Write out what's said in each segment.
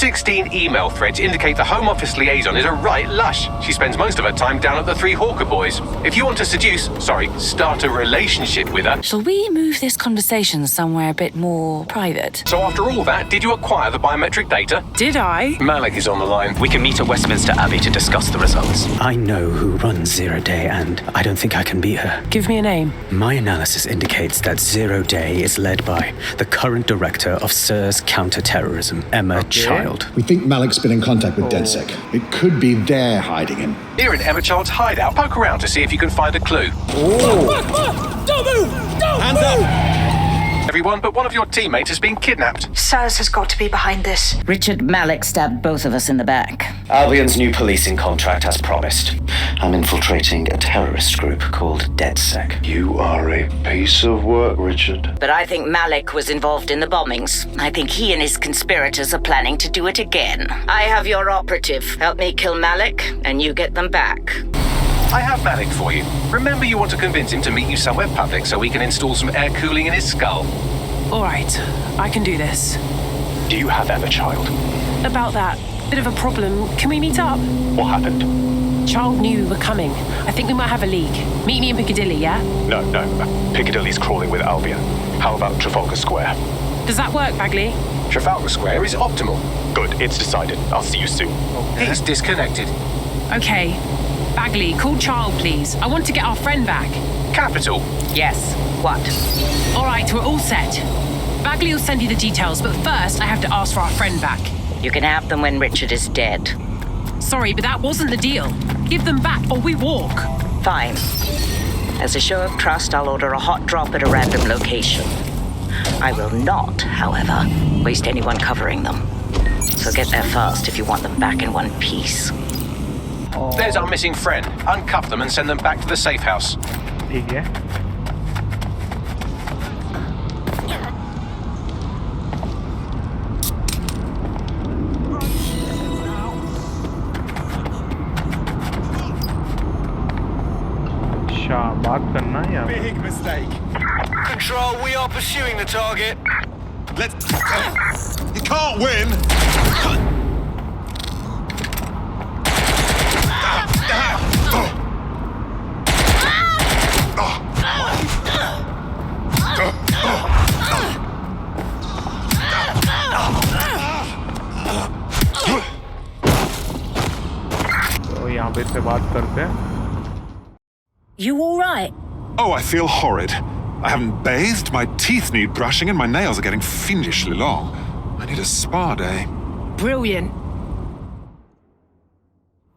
16 email threads indicate the Home Office liaison is a right lush. She spends most of her time down at the Three Hawker Boys. If you want to start a relationship with her... Shall we move this conversation somewhere a bit more private? So after all that, did you acquire the biometric data? Did I? Malik is on the line. We can meet at Westminster Abbey to discuss the results. I know who runs Zero Day, and I don't think I can beat her. Give me a name. My analysis indicates that Zero Day is led by the current director of SIRS counter-terrorism, Emma Child. We think Malik's been in contact with DedSec. It could be they're hiding him. Here in Emma Child's hideout, poke around to see if you can find a clue. Don't move! Hands up! Everyone but one of your teammates has been kidnapped. SIRS has got to be behind this. Richard Malik stabbed both of us in the back. Albion's new policing contract as promised. I'm infiltrating a terrorist group called DedSec. You are a piece of work, Richard. But I think Malik was involved in the bombings. I think he and his conspirators are planning to do it again. I have your operative. Help me kill Malik, and you get them back. I have Malik for you. Remember, you want to convince him to meet you somewhere public so we can install some air cooling in his skull. All right, I can do this. Do you have Emma Child? About that, bit of a problem. Can we meet up? What happened? Child knew we were coming. I think we might have a leak. Meet me in Piccadilly, yeah? No. Piccadilly's crawling with Albion. How about Trafalgar Square? Does that work, Bagley? Trafalgar Square is optimal. Good, it's decided. I'll see you soon. He's disconnected. Okay. Bagley, call Child, please. I want to get our friend back. Capital. Yes. What? All right, we're all set. Bagley will send you the details, but first I have to ask for our friend back. You can have them when Richard is dead. Sorry, but that wasn't the deal. Give them back or we walk. Fine. As a show of trust, I'll order a hot drop at a random location. I will not, however, waste anyone covering them. So get there fast if you want them back in one piece. There's our missing friend. Uncuff them and send them back to the safe house. ठीक है. अच्छा, बात करना है या? Big mistake. Control, we are pursuing the target. Let's. You can't win. You all right? Oh, I feel horrid. I haven't bathed, my teeth need brushing, and my nails are getting fiendishly long. I need a spa day. Brilliant.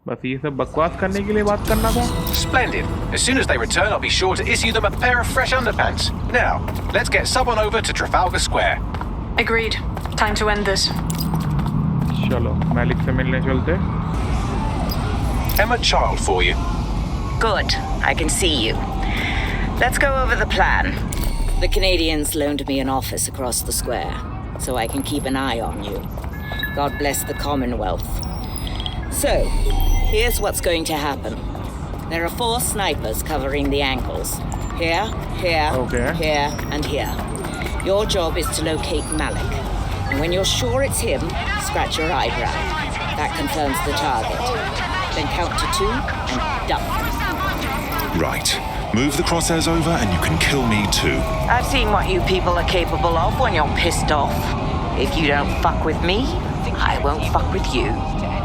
बस ये सब बकवास करने के लिए बात करना था. Splendid. As soon as they return, I'll be sure to issue them a pair of fresh underpants. Now, let's get someone over to Trafalgar Square. Agreed. Time to end this. चलो, मैलिक से मिलने चलते. Emma Child for you. Good. I can see you. Let's go over the plan. The Canadians loaned me an office across the square, so I can keep an eye on you. God bless the Commonwealth. So, here's what's going to happen. There are 4 snipers covering the angles. Here, here, here, and here. Your job is to locate Malik. And when you're sure it's him, scratch your eyebrow. That confirms the target. Then count to 2 and duck. Right. Move the crosshairs over and you can kill me too. I've seen what you people are capable of when you're pissed off. If you don't fuck with me, I won't fuck with you.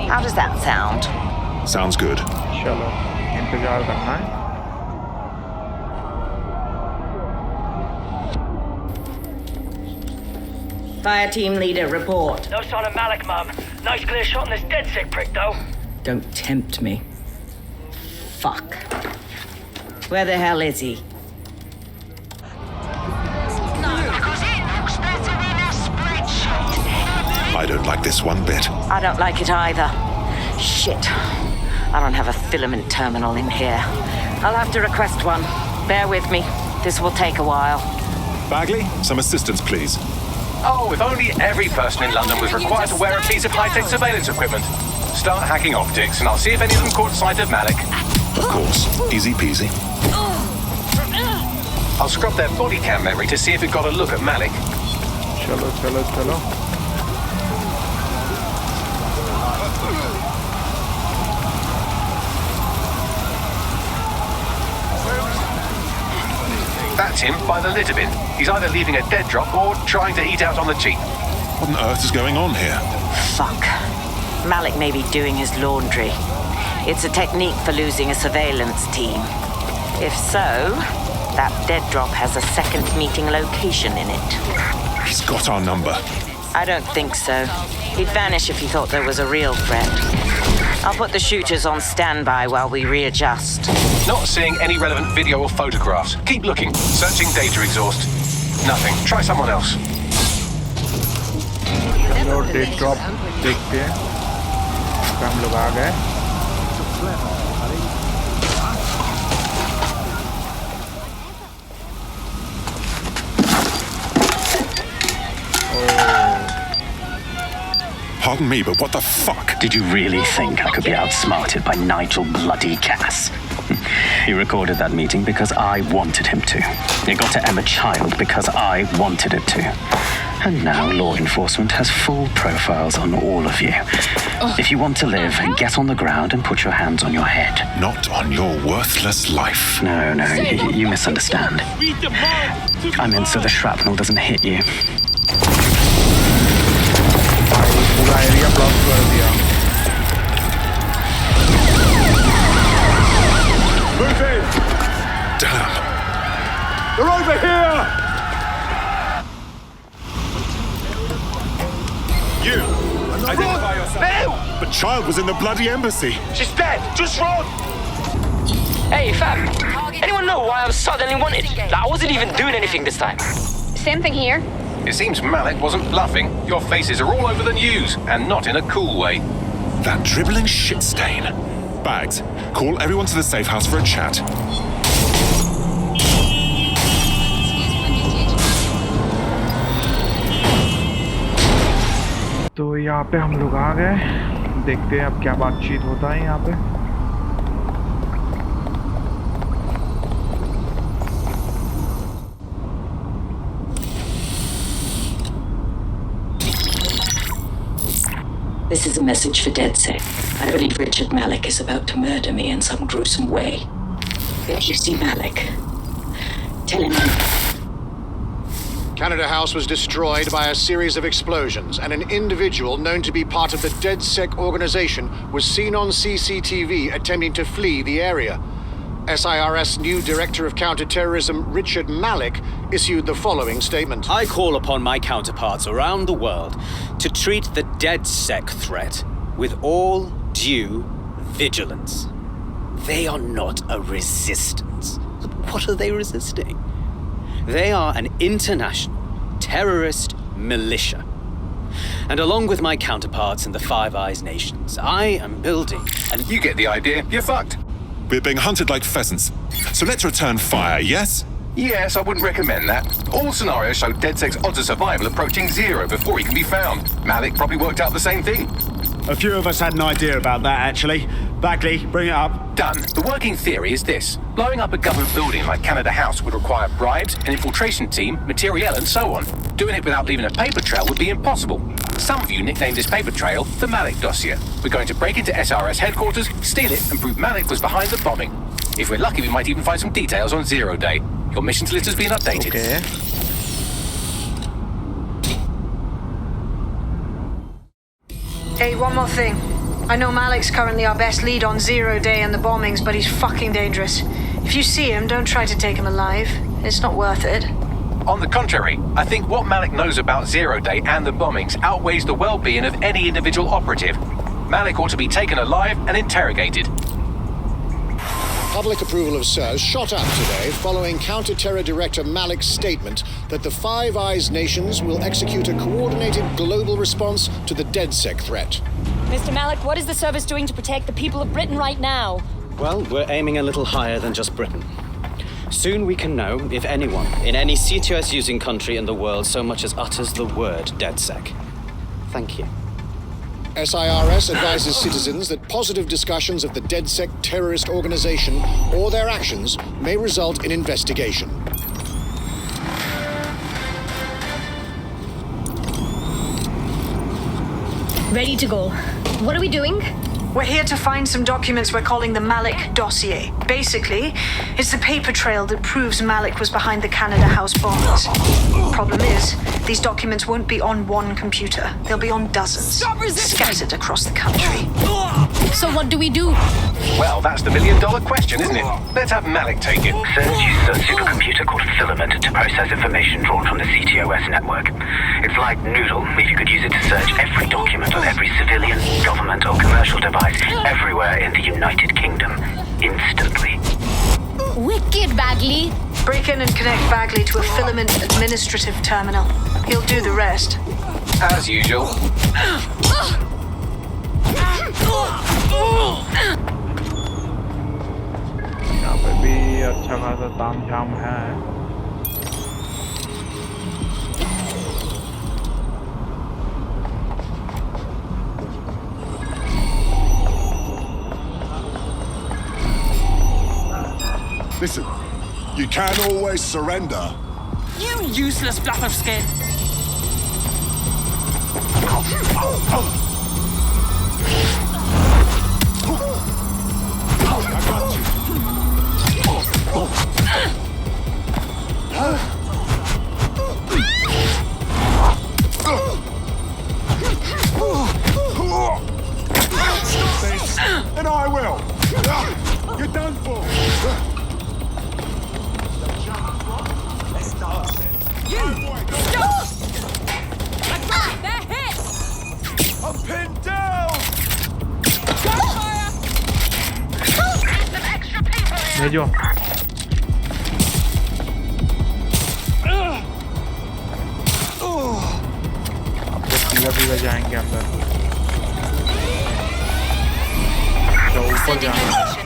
How does that sound? Sounds good. चलो, इंतजार करना है. Fire team leader, report. No sign of Malik, Mum. Nice clear shot on this dead sick prick, though. Don't tempt me. Fuck. Where the hell is he? I don't like this one bit. I don't like it either. Shit. I don't have a filament terminal in here. I'll have to request one. Bear with me. This will take a while. Bagley, some assistance, please. Oh, if only every person in London was required to wear a piece of high-tech surveillance equipment. Start hacking optics, and I'll see if any of them caught sight of Malik. Of course. Easy peasy. I'll scrub their body cam memory to see if it got a look at Malik. चलो चलो चलो. That's him by the litter bin. He's either leaving a dead drop or trying to eat out on the cheap. What on earth is going on here? Fuck. Malik may be doing his laundry. It's a technique for losing a surveillance team. If so, that dead drop has a second meeting location in it. He's got our number. I don't think so. He'd vanish if he thought there was a real threat. I'll put the shooters on standby while we readjust. Not seeing any relevant video or photographs. Keep looking. Searching data exhaust. Nothing. Try someone else. चलो date drop देखते हैं हम लोग आ गए Pardon me, but what the fuck? Did you really think I could be outsmarted by Nigel bloody Cass? He recorded that meeting because I wanted him to. It got to Emma Child because I wanted it to. And now law enforcement has full profiles on all of you. If you want to live, get on the ground and put your hands on your head. Not on your worthless life. No, you misunderstand. I meant so the shrapnel doesn't hit you. पूरा area block कर दिया Move in! Damn. They're over here! You! Identify yourself. The child was in the bloody embassy. She's dead. Just run. Hey, fam. Anyone know why I was suddenly wanted? Like, I wasn't even doing anything this time. Same thing here. It seems Malik wasn't bluffing. Your faces are all over the news, and not in a cool way. That dribbling shit stain. Bags, call everyone to the safe house for a chat. तो यहाँ पे हम लोग आ गए देखते हैं अब क्या बातचीत होता है यहाँ पे This is a message for DedSec. I believe Richard Malik is about to murder me in some gruesome way. If you see Malik, tell him Canada House was destroyed by a series of explosions, and an individual known to be part of the DedSec organization was seen on CCTV attempting to flee the area. SIRS new Director of Counterterrorism Richard Malik issued the following statement. I call upon my counterparts around the world to treat the DedSec threat with all due vigilance. They are not a resistance. What are they resisting? They are an international terrorist militia. And along with my counterparts in the Five Eyes nations, I am building and you get the idea. You're fucked. We're being hunted like pheasants. So let's return fire, yes? Yes, I wouldn't recommend that. All scenarios show DedSec's odds of survival approaching 0 before he can be found. Malik probably worked out the same thing. A few of us had an idea about that, actually. Bagley, bring it up. Done. The working theory is this. Blowing up a government building like Canada House would require bribes, an infiltration team, materiel, and so on. Doing it without leaving a paper trail would be impossible. Some of you nicknamed this paper trail the Malik Dossier. We're going to break into SRS headquarters, steal it, and prove Malik was behind the bombing. If we're lucky, we might even find some details on 0 Day. Your missions list has been updated. Okay. Hey, one more thing. I know Malik's currently our best lead on 0 Day and the bombings, but he's fucking dangerous. If you see him, don't try to take him alive. It's not worth it. On the contrary, I think what Malik knows about 0 Day and the bombings outweighs the well-being of any individual operative. Malik ought to be taken alive and interrogated. Public approval of SIRS shot up today following Counter-Terror Director Malik's statement that the Five Eyes nations will execute a coordinated global response to the DedSec threat. Mr. Malik, what is the service doing to protect the people of Britain right now? Well, we're aiming a little higher than just Britain. Soon we can know if anyone in any CTOS-using country in the world so much as utters the word DedSec. Thank you. SIRS advises citizens that positive discussions of the DedSec terrorist organization or their actions may result in investigation. Ready to go. What are we doing? We're here to find some documents we're calling the Malik Dossier. Basically, it's the paper trail that proves Malik was behind the Canada House bombings. Problem is, these documents won't be on one computer. They'll be on dozens, scattered across the country. So what do we do? Well, that's the million-dollar question, isn't it? Let's have Malik take it. Surge uses a supercomputer called Filament to process information drawn from the CTOS network. It's like Noodle, if you could use it to search every document on every civilian, government, or commercial device everywhere in the United Kingdom, instantly. Wicked, Bagley. Break in and connect Bagley to a Filament administrative terminal. He'll do the rest. As usual. यहाँ पे भी अच्छा खासा तामझाम है. Listen, you can't always surrender. You useless flap of skin. And I will. You're done for. They're hit! I'm pinned down. भेजो. अब तो सीधा जाएंगे अंदर. तो ऊपर जाना.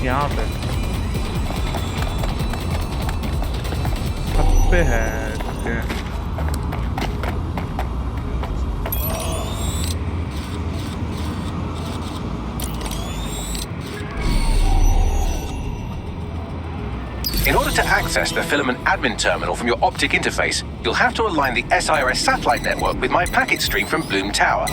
यहाँ पे. छत पे है. In order to access the Filament admin terminal from your optic interface, you'll have to align the SIRS satellite network with my packet stream from Bloom Tower.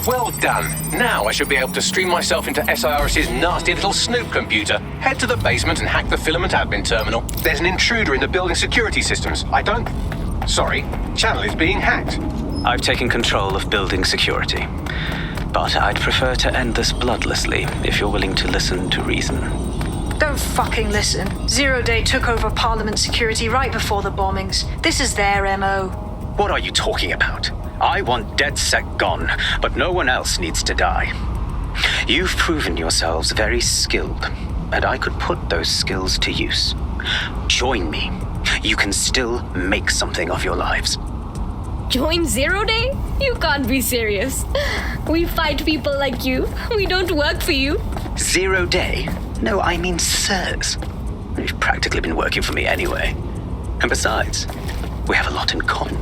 Well done. Now I should be able to stream myself into SIRS's nasty little snoop computer, head to the basement and hack the Filament admin terminal. There's an intruder in the building security systems. Sorry, channel is being hacked. I've taken control of building security. But I'd prefer to end this bloodlessly if you're willing to listen to reason. Don't fucking listen. Zero Day took over Parliament security right before the bombings. This is their MO. What are you talking about? I want DedSec gone, but no one else needs to die. You've proven yourselves very skilled, and I could put those skills to use. Join me. You can still make something of your lives. Join Zero Day? You can't be serious. We fight people like you. We don't work for you. 0 Day? No, I mean SIRS. You've practically been working for me anyway. And besides, we have a lot in common.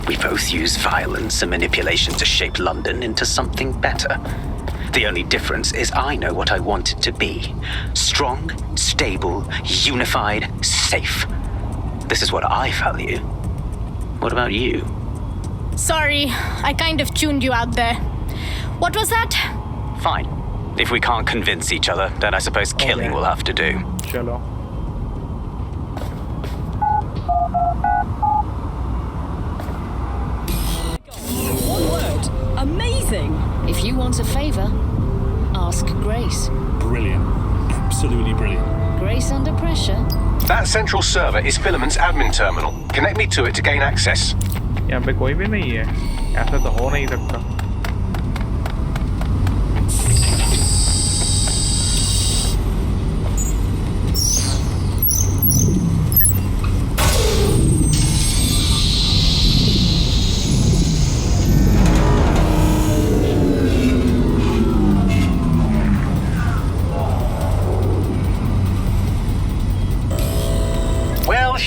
We both use violence and manipulation to shape London into something better. The only difference is I know what I want it to be. Strong, stable, unified, safe. This is what I value. What about you? Sorry, I kind of tuned you out there. What was that? Fine. If we can't convince each other, then I suppose killing will have to do. Chalo. One word. Amazing. If you want a favor, ask Grace. Brilliant. Absolutely brilliant. Grace under pressure. That central server is Filament's admin terminal. Connect me to it to gain access. यहाँ पे कोई भी नहीं है. ऐसा तो हो नहीं सकता.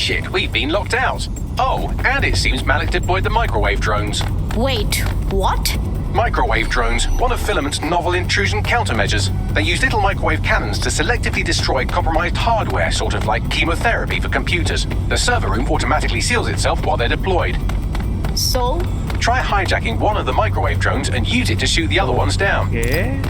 Shit, we've been locked out. Oh, and it seems Malik deployed the microwave drones. Wait, what? Microwave drones, one of Filament's novel intrusion countermeasures. They use little microwave cannons to selectively destroy compromised hardware, sort of like chemotherapy for computers. The server room automatically seals itself while they're deployed. So? Try hijacking one of the microwave drones and use it to shoot the other ones down. Okay.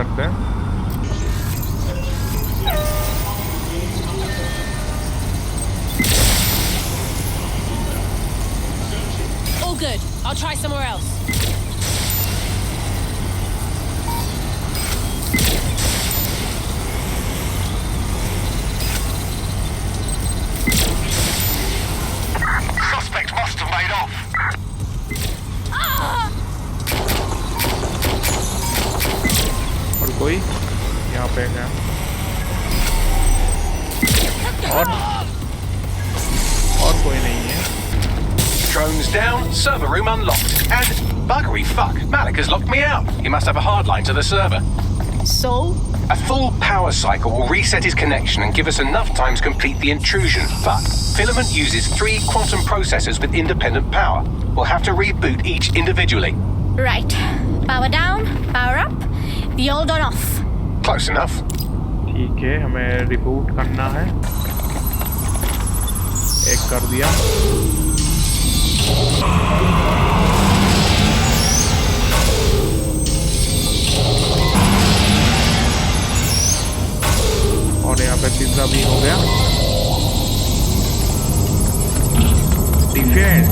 करते हैं। All good. I'll try somewhere else. Suspect must have made off. और कोई यहाँ पे है और कोई नहीं है। Drones down, server room unlocked, and buggery fuck, Malik has locked me out. He must have a hard line to the server. So? A full power cycle will reset his connection and give us enough time to complete the intrusion, but Filament uses 3 quantum processors with independent power. We'll have to reboot each individually. Right. Power down, power up, the old on off. Close enough. ठीक है, हमें reboot करना है। एक कर दिया। और यहाँ पे तीसरा भी हो गया। Defend.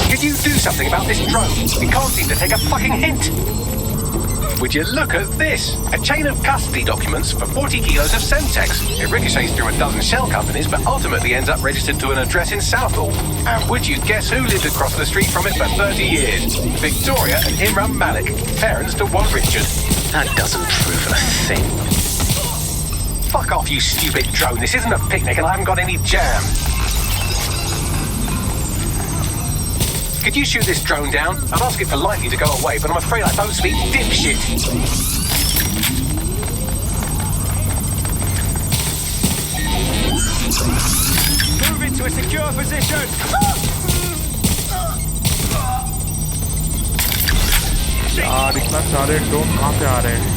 Could you do something about this drone? It can't seem to take a fucking hint. Would you look at this? A chain of custody documents for 40 kilos of Semtex. It ricochets through a dozen shell companies, but ultimately ends up registered to an address in Southall. And would you guess who lived across the street from it for 30 years? Victoria and Imran Malik, parents to one Richard. That doesn't prove a thing. Fuck off, you stupid drone. This isn't a picnic and I haven't got any jam. Could you shoot this drone down? I'd ask it politely to go away, but I'm afraid I don't speak dipshit. Move into a secure position! यार इतना सारे drone कहाँ से आ रहे हैं?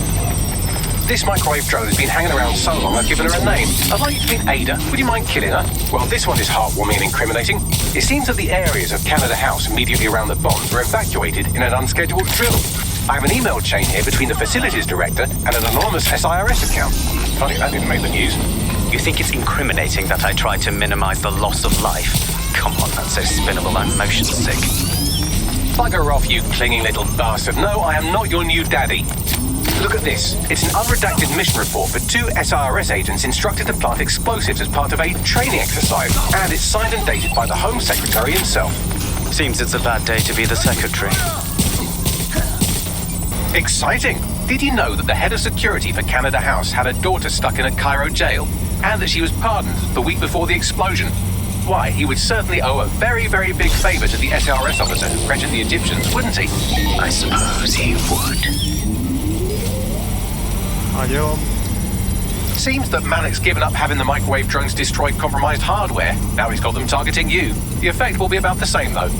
This microwave drone has been hanging around so long I've given her a name. I'd like you to meet Ada. Would you mind killing her? Well, this one is heartwarming and incriminating. It seems that the areas of Canada House immediately around the bombs were evacuated in an unscheduled drill. I have an email chain here between the facilities director and an anonymous SIRS account. Funny that didn't make the news. You think it's incriminating that I tried to minimize the loss of life? Come on, that's so spinnable, I'm motion sick. Bugger off, you clinging little bastard. No, I am not your new daddy. Look at this. It's an unredacted mission report for 2 SIRS agents instructed to plant explosives as part of a training exercise. And it's signed and dated by the Home Secretary himself. Seems it's a bad day to be the secretary. Exciting! Did you know that the head of security for Canada House had a daughter stuck in a Cairo jail? And that she was pardoned the week before the explosion? Why, he would certainly owe a very, very big favour to the SIRS officer who pressured the Egyptians, wouldn't he? I suppose he would. Seems that Malik's given up having the microwave drones destroy compromised hardware. Now he's got them targeting you. The effect will be about the same, though.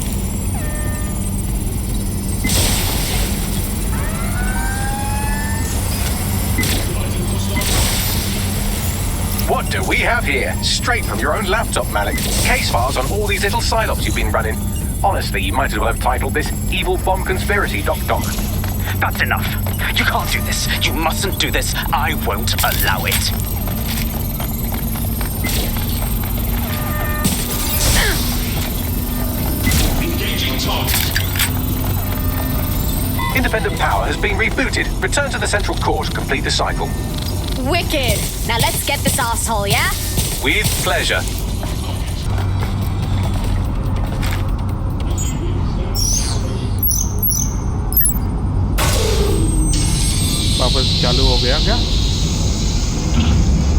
What do we have here? Straight from your own laptop, Malik. Case files on all these little psyops you've been running. Honestly, you might as well have titled this Evil Bomb Conspiracy, Doc. That's enough. You can't do this. You mustn't do this. I won't allow it. In independent power has been rebooted. Return to the central core to complete the cycle. Wicked. Now let's get this asshole, yeah? With pleasure. वापस चालू हो गया क्या?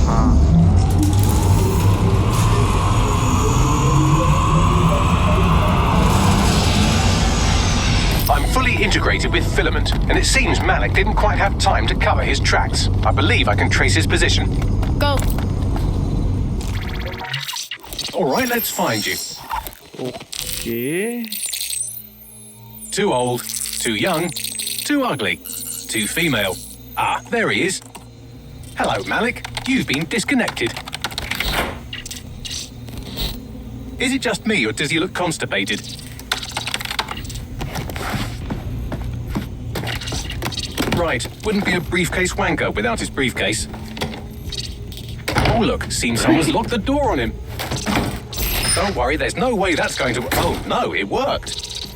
हाँ. I'm fully integrated with Filament, and it seems Malik didn't quite have time to cover his tracks. I believe I can trace his position. Go. All right, let's find you. Okay. Too old, too young, too ugly, too female. Ah, there he is. Hello, Malik. You've been disconnected. Is it just me, or does he look constipated? Right, wouldn't be a briefcase wanker without his briefcase. Oh look, seems someone's locked the door on him. Don't worry, there's no way that's going to... Oh no, it worked.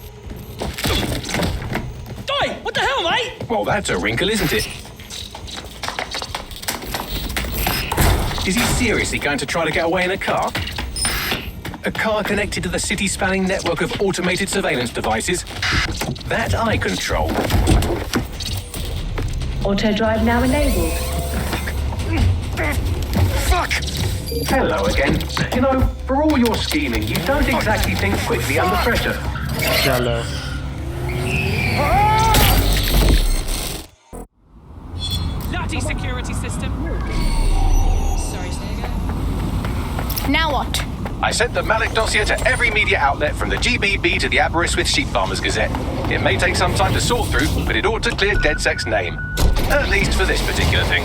Oi, what the hell, mate? Well, that's a wrinkle, isn't it? Is he seriously going to try to get away in a car? A car connected to the city-spanning network of automated surveillance devices? That I control. Auto drive now enabled. Fuck! Hello again. You know, for all your scheming, you don't exactly think quickly under pressure. Hello. Bloody security system. Sorry, say again. Now what? I sent the Malik dossier to every media outlet from the GBB to the Aberystwyth Sheep Farmers Gazette. It may take some time to sort through, but it ought to clear DedSec's name. At least for this particular thing.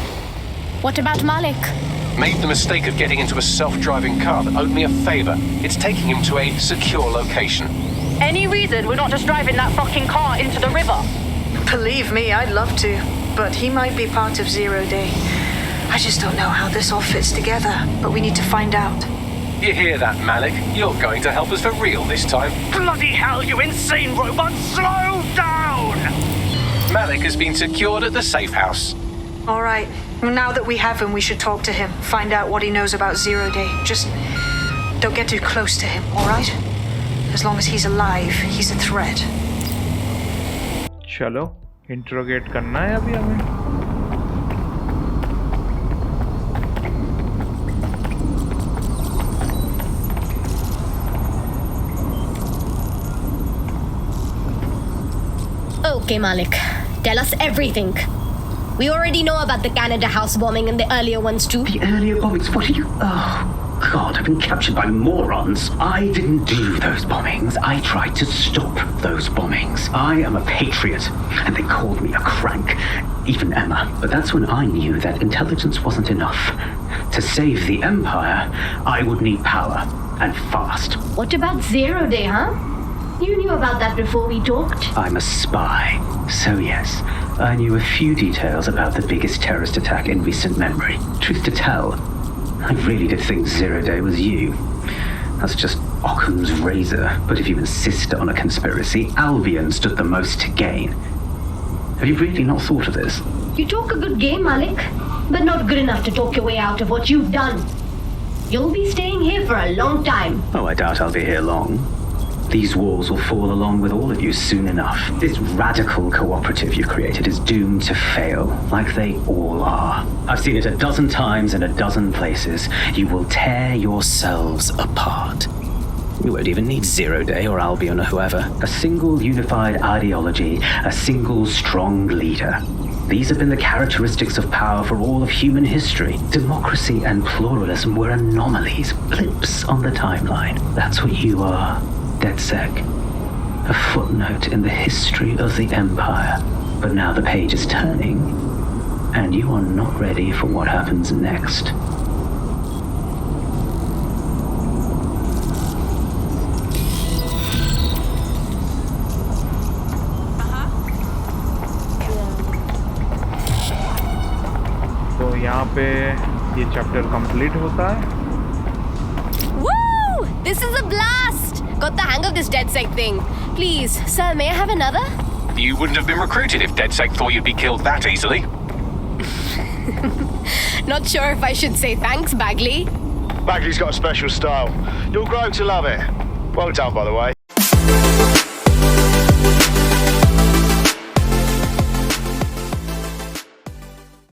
What about Malik? Made the mistake of getting into a self-driving car that owed me a favor. It's taking him to a secure location. Any reason we're not just driving that fucking car into the river? Believe me, I'd love to, but he might be part of Zero Day. I just don't know how this all fits together, but we need to find out. You hear that, Malik? You're going to help us for real this time. Bloody hell, you insane robot! Slow down! Malik has been secured at the safe house. All right. Now that we have him, we should talk to him. Find out what he knows about Zero Day. Just don't get too close to him, all right? As long as he's alive, he's a threat. चलो, interrogate करना है अभी हमें. Okay, Malik. Tell us everything. We already know about the Canada House bombing and the earlier ones too. The earlier bombings? What are you... Oh, God, I've been captured by morons. I didn't do those bombings. I tried to stop those bombings. I am a patriot, and they called me a crank. Even Emma. But that's when I knew that intelligence wasn't enough. To save the Empire, I would need power, and fast. What about Zero Day, huh? You knew about that before we talked. I'm a spy. So yes, I knew a few details about the biggest terrorist attack in recent memory. Truth to tell, I really did think Zero Day was you. That's just Occam's razor. But if you insist on a conspiracy, Albion stood the most to gain. Have you really not thought of this? You talk a good game, Malik, but not good enough to talk your way out of what you've done. You'll be staying here for a long time. Oh, I doubt I'll be here long. These walls will fall along with all of you soon enough. This radical cooperative you created is doomed to fail, like they all are. I've seen it a dozen times in a dozen places. You will tear yourselves apart. You won't even need Zero Day or Albion or whoever. A single unified ideology, a single strong leader. These have been the characteristics of power for all of human history. Democracy and pluralism were anomalies, blips on the timeline. That's what you are. DedSec, a footnote in the history of the Empire. But now the page is turning, and you are not ready for what happens next. तो यहाँ पे ये chapter complete होता है. Woo! This is a blast! Got the hang of this DedSec thing. Please, sir, may I have another? You wouldn't have been recruited if DedSec thought you'd be killed that easily. Not sure if I should say thanks, Bagley. Bagley's got a special style. You'll grow to love it. Well done, by the way.